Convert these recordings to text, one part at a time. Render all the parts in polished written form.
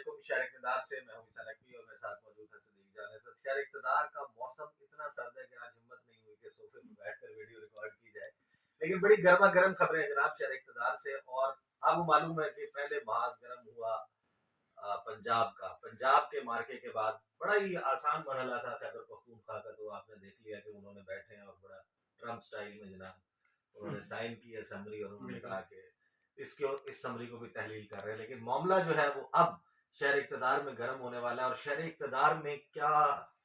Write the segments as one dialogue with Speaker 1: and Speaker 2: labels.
Speaker 1: वालेकुम। शहर इक़्तिदार से मैं हूं ईसा नकवी और मेरे साथ मौजूद है सदीक जान। शहर इक़्तिदार का मौसम इतना सर्द है कि आज हिम्मत नहीं हुई कि सोफे पर बैठकर वीडियो रिकॉर्ड की जाए, लेकिन बड़ी गर्मा गर्म खबरें जनाब शहर इक़्तिदार से। और आपको मालूम है कि पहले महाज गर्म हुआ पंजाब के मार्के के बाद बड़ा ही आसान मरहला था खैबर पख्तूनख्वा का। तो आपने देख लिया कि उन्होंने बैठे हैं और बड़ा ट्रम्प स्टाइल में जनाब उन्होंने साइन की असम्बली और उन्होंने कहा कि इस समरी को भी तहलील कर रहे हैं। लेकिन मामला जो है वो अब शहर इक़्तिदार में गर्म होने वाला है और शहर इक़्तिदार में क्या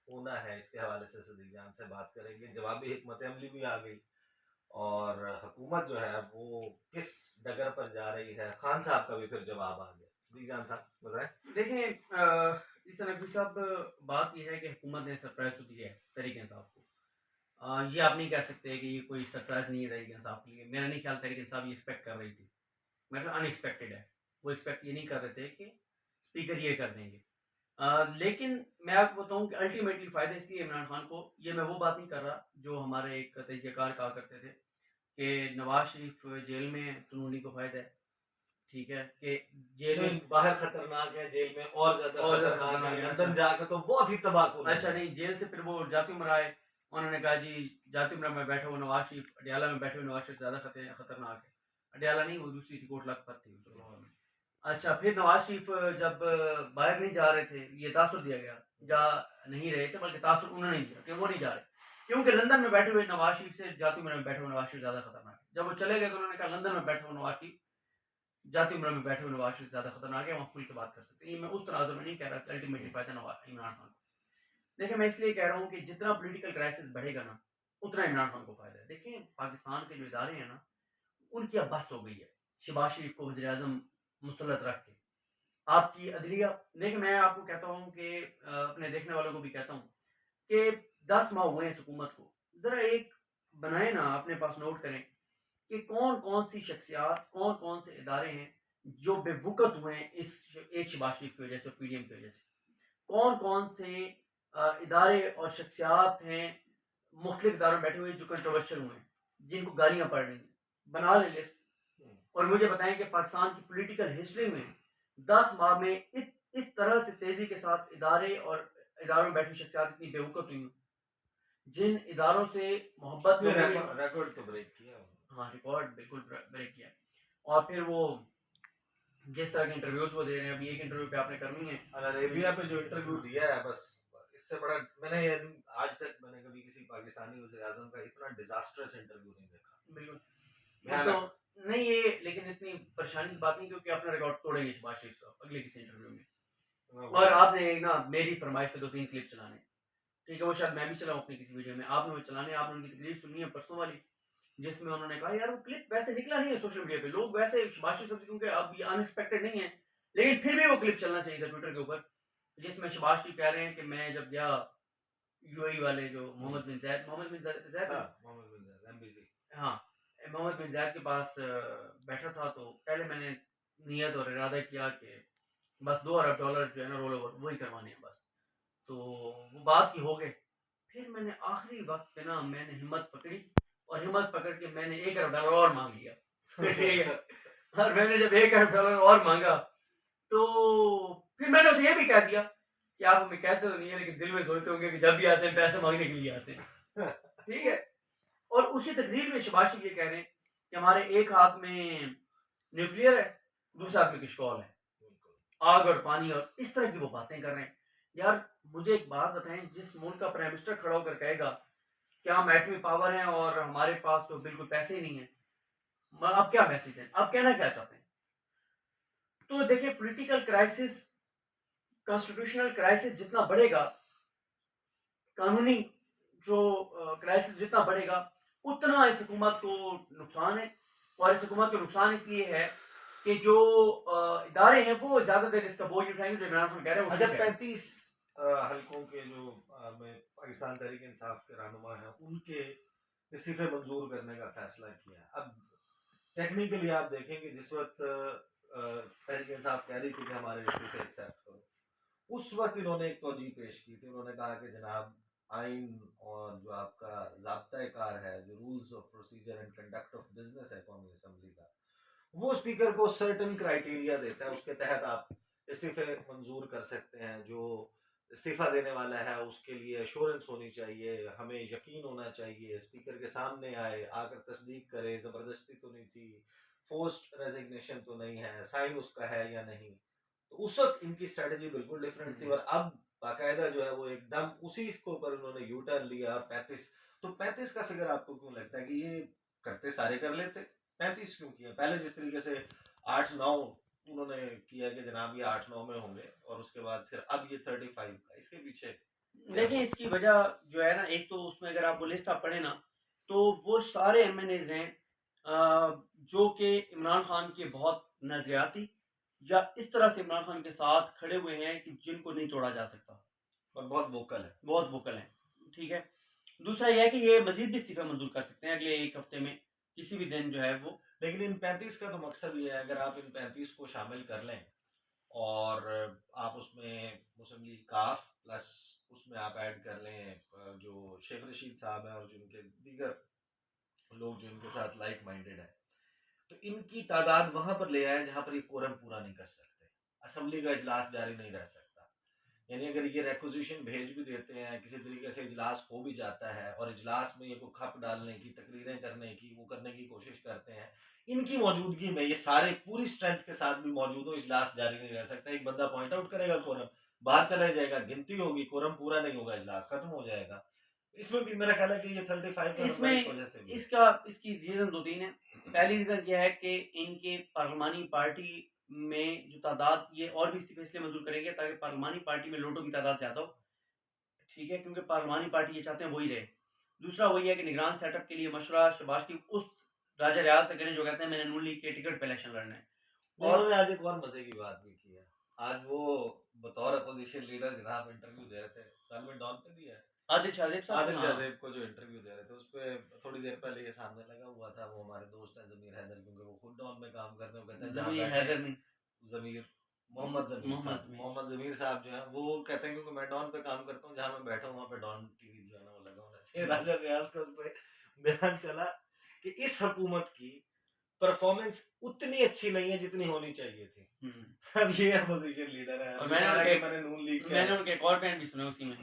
Speaker 1: होना है इसके हवाले से सदीक जान से बात करेंगे। जवाबी हिकमत अमली भी आ गई और हुकूमत जो है वो किस डगर पर जा रही है। खान साहब का भी फिर जवाब आ गया। सदीक जान साहब बताएं।
Speaker 2: देखें इस नकवी साहब, बात यह है कि हुकूमत ने सरप्राइज तो दिया है तहरीक इंसाफ को। ये आप नहीं कह सकते कि ये कोई सरप्राइज नहीं है तहरीक इंसाफ के लिए। मेरा नहीं ख्याल तहरीक इंसाफ ये एक्सपेक्ट कर रही थी, मतलब अनएक्सपेक्टेड है। वो एक्सपेक्ट ये नहीं कर रहे थे कि स्पीकर ये कर देंगे। लेकिन मैं आपको बताऊं कि अल्टीमेटली फ़ायदा इसलिए इमरान खान को, ये मैं वो बात नहीं कर रहा जो हमारे एक तजियाकार कहा करते थे कि नवाज शरीफ जेल में तो उन्हीं को फ़ायदा है। ठीक है कि जेल में
Speaker 1: बाहर खतरनाक है, जेल में और ज्यादा खतरनाक है, लंदन जाकर तो बहुत ही तबाह।
Speaker 2: अच्छा नहीं, जेल से फिर वो जाती उम्र आए, उन्होंने कहा जी जाती उम्र में बैठे हुए नवाज शरीफ अडियाला में बैठे हुए नवाज शरीफ ज़्यादा खतरनाक है। अडियाला नहीं, वो दूसरी थी, कोट लखपत थी उस लाहौर में। अच्छा फिर नवाज शरीफ जब बाहर नहीं जा रहे थे, ये तासुर दिया गया, जा नहीं रहे थे, बल्कि तासुर उन्होंने दिया कि वो नहीं जा रहे क्योंकि लंदन में बैठे हुए नवाज शरीफ से जाती उम्र में बैठे हुए नवाज शरीफ ज़्यादा खतरनाक है। जब वो चले गए तो उन्होंने कहा लंदन में बैठे हुए नवाज शरीफ जाती उम्र में बैठे हुए नवाज शरीफ ज़्यादा खतरनाक है, वहाँ खुल के बात कर सकते हैं। ये मैं उस तनाजुर में नहीं कह रहा कि अल्टीमेटली फायदा नवाज इमरान खान को। देखिए मैं इसलिए कह रहा हूँ कि जितना पॉलिटिकल क्राइसिस बढ़ेगा ना, उतना इमरान खान को फायदा है। देखिए पाकिस्तान के जो इदारे हैं ना, उनकी अब बस हो गई है शहबाज शरीफ को वज़ीर आज़म मुसल्लत रख के। आपकी अदलिया, देखिए मैं आपको कहता हूँ कि अपने देखने वालों को भी कहता हूँ कि 10 माह हुए हैं इस हुकूमत को। ज़रा एक बनाए ना, अपने पास नोट करें कि कौन कौन सी शख्सियात, कौन कौन से इदारे हैं जो बेवकूफ़ हुए हैं इस एक शहबाज शरीफ की वजह से, पीडीएम की वजह से। कौन कौन से इदारे और शख्सियात हैं मुख्तलिफ इदारों में बैठे हुए जो कंट्रोवर्शियल हुए हैं, जिनको गालियाँ पड़ रही हैं। बना ले लिस्ट और मुझे बताएं कि पाकिस्तान की पॉलिटिकल हिस्ट्री में 10 माह में इस तरह से तेज़ी के साथ इदारे और इदारों में बैठी शख्सियात इतनी बेवकूफ़ हुई, जिन इदारों से मोहब्बत में
Speaker 1: रिकॉर्ड तो ब्रेक किया।
Speaker 2: हाँ, रिकॉर्ड बिल्कुल ब्रेक किया। और फिर वो जिस तरह के इंटरव्यूज वो दे रहे हैं, अभी एक इंटरव्यू पे आपने करनी है
Speaker 1: अल अरेबिया पे जो इंटरव्यू दिया है, बस इससे बड़ा मैंने आज तक मैंने कभी किसी पाकिस्तानी वज़ीर आज़म का इतना डिजास्टर्स इंटरव्यू नहीं देखा।
Speaker 2: बिल्कुल तो नहीं ये, लेकिन इतनी परेशानी की बात नहीं क्योंकि अपना रिकॉर्ड तोड़ेंगे शहबाज शरीफ साहब अगले किसी इंटरव्यू में। और आपने ना मेरी फरमाइश पे 2-3 क्लिप चलाने, ठीक है, वो शायद मैं भी चलाऊं अपनी किसी वीडियो में। आपने वो चलाने, आपने उनकी तकरीर सुननी है परसों वाली, जिसमें उन्होंने कहा यार वो क्लिप वैसे निकला नहीं है सोशल मीडिया पे, लोग वैसे शहबाज शरीफ साहब क्योंकि अब ये अनएक्सपेक्टेड नहीं है, लेकिन फिर भी वो क्लिप चलना चाहिए था ट्विटर के ऊपर, जिसमें शहबाज शरीफ कह रहे हैं कि मैं जब गया यूएई वाले जो मोहम्मद बिन जायद एमबीसी, हाँ मोहम्मद बिन जायद के पास बैठा था, तो पहले मैंने नियत और इरादा किया कि बस $2 अरब जो है ना रोल ओवर वही करवाने हैं बस, तो वो बात की हो गए। फिर मैंने आखिरी वक्त पे ना मैंने हिम्मत पकड़ी और हिम्मत पकड़ के मैंने $1 अरब और मांग लिया। ठीक है, और मैंने जब $1 अरब और मांगा तो फिर मैंने उसे ये भी कह दिया कि आप हमें कहते तो नहीं है, लेकिन दिल में सोचते होंगे कि जब भी आते हैं पैसे मांगने के लिए आते हैं। ठीक है, और उसी तकरीर में शहबाज शरीफ ये कह रहे हैं कि हमारे एक हाथ में न्यूक्लियर है, दूसरे हाथ में किशकॉल है, आग और पानी, और इस तरह की वो बातें कर रहे हैं। यार मुझे एक बात बताएं, जिस मुल्क का प्राइम मिनिस्टर खड़ा होकर कहेगा कि हम एटमी पावर हैं और हमारे पास तो बिल्कुल पैसे ही नहीं है, अब क्या मैसेज है, आप कहना क्या चाहते हैं? तो देखिए पॉलिटिकल क्राइसिस, कॉन्स्टिट्यूशनल क्राइसिस जितना बढ़ेगा, कानूनी जो क्राइसिस जितना बढ़ेगा, उतना इस हुकूमत को नुकसान है। और इस हुकूमत को नुकसान इसलिए है कि जो इदारे हैं वो ज्यादा देर इसका बोझ उठाएंगे, जो इमरान खान कह रहे हैं।
Speaker 1: अच्छा 35 हल्कों के जो पाकिस्तान तहरीक इंसाफ के रहनुमा हैं, उनके इस्तीफे मंजूर करने का फैसला किया। अब टेक्निकली आप देखेंगे जिस वक्त तहरीक इंसाफ कह रही थी कि हमारे इस्तीफे एक्सेप्ट करो, उस वक्त इन्होंने एक तौजीह पेश की थी। उन्होंने कहा कि जनाब आइन और जो आपका ज़ाब्ता कार है, जो rules of procedure and conduct of business है कौमी असम्बली का, वो स्पीकर को सर्टन क्राइटेरिया देता है, उसके तहत आप इस्तीफे मंजूर कर सकते हैं। जो इस्तीफा देने वाला है उसके लिए एश्योरेंस होनी चाहिए, हमें यकीन होना चाहिए, स्पीकर के सामने आए, आकर तस्दीक करे, ज़बरदस्ती तो नहीं थी, फोर्स्ड रेजिग्नेशन तो नहीं है, साइन उसका है या नहीं। तो उस वक्त इनकी स्ट्रेटजी बिल्कुल डिफरेंट थी, और अब बाकायदा जो है वो एकदम उसी इसके ऊपर उन्होंने यू टर्न लिया। और 35, तो 35 का फिगर आपको क्यों लगता है कि ये करते सारे कर लेते, 35 क्यों किया? पहले जिस तरीके से 8-9 उन्होंने किया कि जनाब ये 8-9 में होंगे, और उसके बाद फिर अब ये 35 का, इसके पीछे
Speaker 2: देखिए इसकी वजह जो है ना, एक तो उसमें अगर आप वो लिस्ट आप पढ़े ना, तो वो सारे एमएनएज हैं जो कि इमरान खान के बहुत नजरियाती या इस तरह से इमरान खान के साथ खड़े हुए हैं कि जिनको नहीं तोड़ा जा सकता,
Speaker 1: और बहुत वोकल है।
Speaker 2: बहुत वोकल हैं। ठीक है, दूसरा यह है कि ये मजीद भी इस्तीफा मंजूर कर सकते हैं अगले एक हफ्ते में, किसी भी दिन जो है वो।
Speaker 1: लेकिन इन 35 का तो मकसद ये है, अगर आप इन 35 को शामिल कर लें और आप उसमें मुस्लिम लीग काफ प्लस उसमें आप ऐड कर लें जो शेख रशीद साहब हैं और जो उनके दीगर लोग जो इनके साथ लाइक माइंडेड है, तो इनकी तादाद वहां पर ले आए जहां पर ये कोरम पूरा नहीं कर सकते, असम्बली का इजलास जारी नहीं रह सकता। यानी अगर ये रेक्विजिशन भेज भी देते हैं, किसी तरीके से इजलास हो भी जाता है और इजलास में ये को खप डालने की, तकरीरें करने की, वो करने की कोशिश करते हैं, इनकी मौजूदगी में ये सारे पूरी स्ट्रेंथ के साथ भी मौजूद हो, इजलास जारी नहीं रह सकता। एक बंदा पॉइंट आउट करेगा कोरम, बाहर चला जाएगा, गिनती होगी, कोरम पूरा नहीं होगा, इजलास खत्म हो जाएगा। इसमें भी मेरा ख्याल है कि ये 35 का नंबर इस वजह से
Speaker 2: इसमें
Speaker 1: भी।
Speaker 2: इसकी रीजन दो तीन है। पहली रीजन यह है कि इनके पार्लिमानी पार्टी में जो तादाद, ये और भी इस्तीफे इसलिए मंजूर करेंगे ताकि पार्लिमानी पार्टी में लोटों की तादाद ज्यादा हो। ठीक है, क्योंकि पार्लिमानी पार्टी ये चाहते हैं वही रहे। दूसरा वही है कि निगरान सेटअप के लिए मशवरा शहबाज की उस राजा रियाज से करें जो कहते हैं मैंने नून लीग के टिकट पे इलेक्शन लड़ना है।
Speaker 1: और
Speaker 2: और
Speaker 1: उन्होंने आज एक और मजे की बात भी की है। आज वो बतौर अपोजिशन लीडर जनाब इंटरव्यू दे रहे थे, कल में डॉन पे दिया है,
Speaker 2: आदिल शाहजेब साहब,
Speaker 1: आदिल
Speaker 2: हाँ,
Speaker 1: शाहजेब को जो इंटरव्यू दे रहे थे, उस पर थोड़ी देर पहले ये सामने लगा हुआ था, वो हमारे दोस्त हैं जमीर हैदर, क्योंकि वो खुद डॉन में काम करते हैं, वो कहते हैं जहाँ
Speaker 2: जमीर
Speaker 1: बैठे
Speaker 2: हैदर नहीं,
Speaker 1: जमीर मोहम्मद जमीर
Speaker 2: मोहम्मद
Speaker 1: साहब,
Speaker 2: जमीर।
Speaker 1: मोहम्मद जमीर साहब जो है वो कहते हैं क्योंकि मैं डॉन पे काम करता हूँ, जहाँ मैं बैठा हूँ वहाँ पे डॉन टीवी जो है ना वो लगा होना चाहिए। राजा रियाज का उस पर बयान चला कि इस हुकूमत की परफॉर्मेंस उतनी अच्छी नहीं है जितनी होनी चाहिए थी। अब ये अपोजिशन लीडर है,
Speaker 2: और
Speaker 1: जो कह रहा है कि मैंने नून लीग
Speaker 2: मैंने उनके एक और बयान भी सुने उसी में।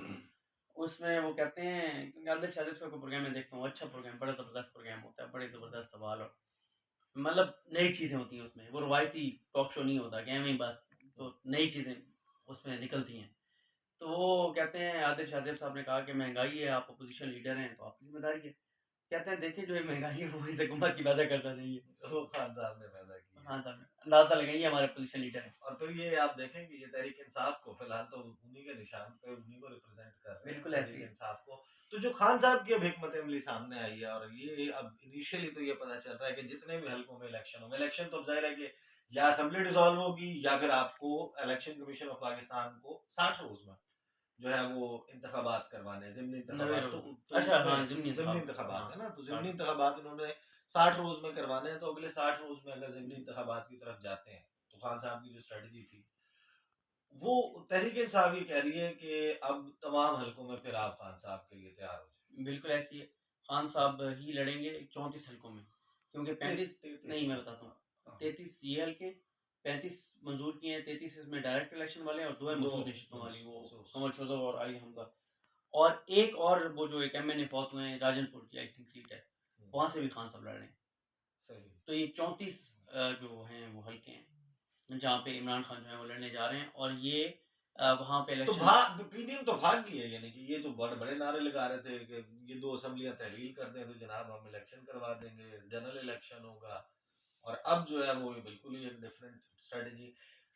Speaker 2: उसमें वो कहते हैं, क्योंकि आदिल शाहजेब साहब का प्रोग्राम मैं देखता हूँ, अच्छा प्रोग्राम, बड़ा ज़बरदस्त प्रोग्राम होता है, बड़े ज़बरदस्त सवाल और मतलब नई चीज़ें होती हैं उसमें, वो रवायती टॉक शो नहीं होता कि एवं ही बस, तो नई चीज़ें उसमें निकलती हैं। तो वो कहते हैं, आदिल शाहजेब साहब ने कहा कि महंगाई है, आप अपोजिशन लीडर हैं तो आपकी जिम्मेदारी है। कहते हैं देखिए जो ये महंगाई है वो इस हुकूमत की पैदा करता नहीं है।
Speaker 1: वो खान साहब ने पैदा की है।
Speaker 2: हाँ साहब, अंदाजा लगाइए हमारे अपोजिशन लीडर है।
Speaker 1: और फिर ये आप देखेंगे ये तहरीक इंसाफ को फिलहाल तो उन्हीं के निशान पे उन्हीं को रिप्रेजेंट कर रहे हैं,
Speaker 2: बिल्कुल ऐसे
Speaker 1: तहरीक
Speaker 2: ही।
Speaker 1: इंसाफ को। तो जो खान साहब की अब हिकमत अमली सामने आई है, और ये अब इनिशियली तो ये पता चल रहा है कि जितने भी हल्कों में इलेक्शन होंगे, इलेक्शन तो अब जाहिर है कि या असेंबली डिसॉल्व होगी या फिर आपको इलेक्शन कमीशन ऑफ पाकिस्तान को 60 रोज में जो है वो इंतखाबात करवाने हैं, ज़िमनी इंतखाबात। तो
Speaker 2: अच्छा
Speaker 1: इसमें
Speaker 2: हाँ, ज़िमनी
Speaker 1: ज़िमनी
Speaker 2: इंतखाब,
Speaker 1: इंतखाबात है
Speaker 2: हाँ,
Speaker 1: ना, तो ज़िमनी इंतखाबात इन्होंने 60 रोज में करवाने हैं। तो अगले 60 रोज में अगर ज़िमनी इंतखाबात की तरफ जाते हैं, तो खान साहब की जो स्ट्रेटजी थी वो, तहरीक इंसाफ ये कह रही है कि अब तमाम हलकों में फिर आप खान साहब के लिए तैयार हो जाए।
Speaker 2: बिल्कुल ऐसी है। खान साहब ही लड़ेंगे 34 हलकों में, क्योंकि 35 नहीं, मैं बताता हूँ, 33 ये हल्के, 35 मंजूर किए हैं, 33 इसमें डायरेक्ट इलेक्शन वाले और 2 है मखसूस नशिस्तों वाली, वो कमल शोजब और अली हमजा। और एक और वो जो एक एमएनए फौत हुए हैं राजनपुर की, आई थिंक सीट है, वहाँ से भी खान साहब लड़ रहे हैं।
Speaker 1: सही।
Speaker 2: तो ये 34 जो हैं वो हल्के हैं जहाँ पे इमरान खान जो है वो लड़ने जा रहे हैं, और ये वहाँ पे
Speaker 1: तो
Speaker 2: इलेक्शन
Speaker 1: पीडीएम तो भाग गई है, यानी कि ये तो बड़े बड़े नारे लगा रहे थे कि ये 2 असेंबलियां तहलील कर दें तो जनाब हम इलेक्शन करवा देंगे, जनरल इलेक्शन होगा। और अब जो है वो बिल्कुल ही एक डिफरेंट स्ट्रेटजी।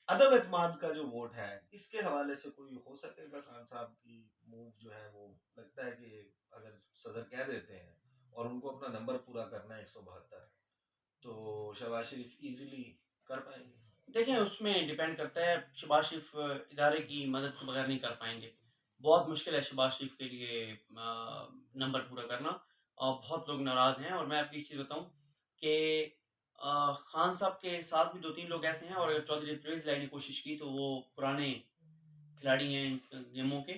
Speaker 1: अदम एतमाद का जो वोट है, इसके हवाले से कोई हो सकेगा खान साहब की मूव जो है वो, लगता है कि अगर सदर कह देते हैं और उनको अपना नंबर पूरा करना है 172, तो शहबाज शरीफ इजीली कर पाएंगे।
Speaker 2: देखें उसमें डिपेंड करता है, शहबाज शरीफ इदारे की मदद के बगैर नहीं कर पाएंगे। बहुत मुश्किल है शहबाज शरीफ के लिए नंबर पूरा करना, और बहुत लोग नाराज़ हैं। और मैं आपकी एक चीज़ बताऊं कि खान साहब के साथ भी 2-3 लोग ऐसे हैं, और अगर चौधरी परवेज़ लाई ने कोशिश की तो वो पुराने खिलाड़ी हैं इन गेमों के,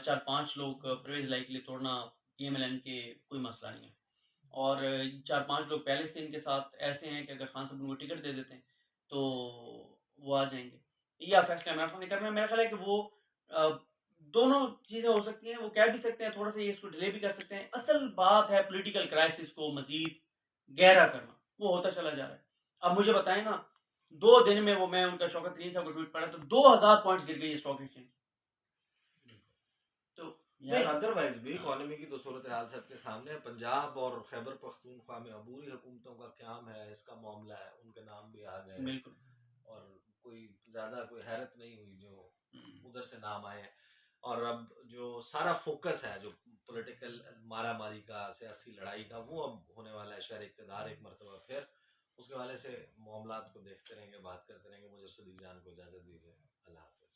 Speaker 2: 4-5 लोग परवेज़ लाई के लिए तोड़ना पीएमएलएन के कोई मसला नहीं है। और 4-5 लोग पहले से इनके साथ ऐसे हैं कि अगर खान साहब उनको टिकट दे देते हैं तो वो आ जाएंगे। या फैसला इमरान खान ने करना है। मेरा ख्याल है कि वो दोनों चीज़ें हो सकती हैं, वो कह भी सकते हैं, थोड़ा-सा ये इसको डिले भी कर सकते हैं। असल बात है पॉलिटिकल क्राइसिस को मज़ीद गहरा करना, वो होता चला जा रहा है। अब मुझे बताएँ ना, 2 दिन में वो मैं उनका शौकत तरीन साहब का ट्वीट पढ़ा तो 2000 पॉइंट्स गिर गई है स्टॉक एक्सचेंज। तो
Speaker 1: नहीं, अदरवाइज भी इकोनॉमी की तो सूरत हाल सबके सामने है। पंजाब और खैबर पख्तूनख्वा में अबूरी हुकूमतों का क़याम है, इसका मामला है, उनके नाम भी आ गए
Speaker 2: बिल्कुल।
Speaker 1: और कोई हैरत नहीं हुई जो उधर से नाम आए। और अब जो सारा फोकस है जो पॉलिटिकल मारा मारी का, सियासी लड़ाई का, वो अब होने वाला है शहर इक़्तिदार एक मरतबा फिर। उसके वाले से मामलात को देखते रहेंगे, बात करते रहेंगे। मुझे सदी जान को इजाज़त दीजिए। अल्लाह हाफ़िज़।